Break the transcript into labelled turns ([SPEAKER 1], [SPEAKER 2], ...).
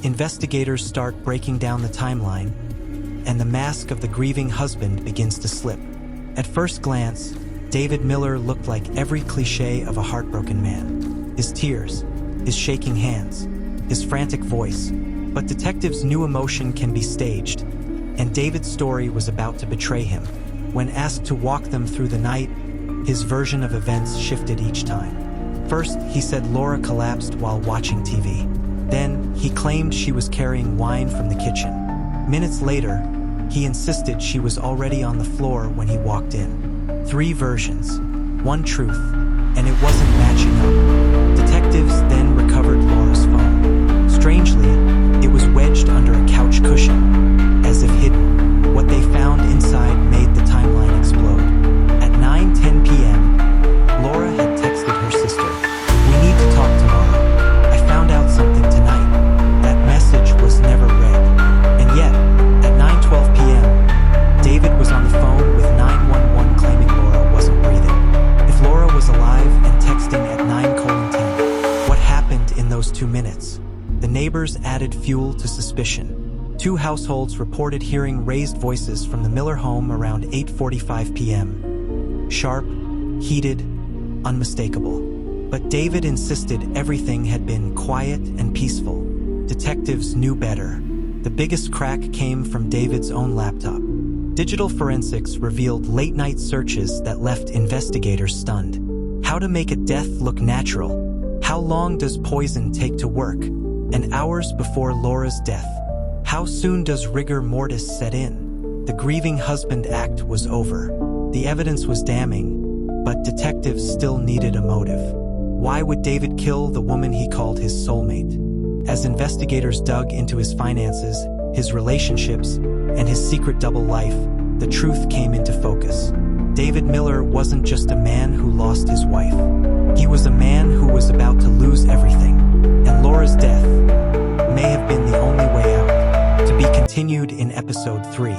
[SPEAKER 1] investigators start breaking down the timeline, and the mask of the grieving husband begins to slip. At first glance, David Miller looked like every cliché of a heartbroken man. His tears, his shaking hands, his frantic voice. But detectives knew emotion can be staged, and David's story was about to betray him. When asked to walk them through the night, his version of events shifted each time. First, he said Laura collapsed while watching TV. Then, he claimed she was carrying wine from the kitchen. Minutes later, he insisted she was already on the floor when he walked in. 3 versions, 1 truth, and it wasn't matching up. Detectives then recovered Laura's phone. Strangely, it was wedged under a couch cushion, as if hidden. What they found inside made the timeline explode. At 9:10 p.m., Laura had texted her sister, "We need to talk tomorrow. I found out something tonight." That message was never read. And yet, at 9:12 p.m., David was on the phone with 911 claiming Laura wasn't breathing. If Laura was alive and texting at 9:10, what happened in those 2 minutes? The neighbors added fuel to suspicion. 2 households reported hearing raised voices from the Miller home around 8:45 p.m. Sharp, heated, unmistakable. But David insisted everything had been quiet and peaceful. Detectives knew better. The biggest crack came from David's own laptop. Digital forensics revealed late-night searches that left investigators stunned. How to make a death look natural? How long does poison take to work? And hours before Laura's death, how soon does rigor mortis set in? The grieving husband act was over. The evidence was damning, but detectives still needed a motive. Why would David kill the woman he called his soulmate? As investigators dug into his finances, his relationships, and his secret double life, the truth came into focus. David Miller wasn't just a man who lost his wife. He was a man who was about to lose everything. And Laura's death may have been the only way out. To be continued in episode 3.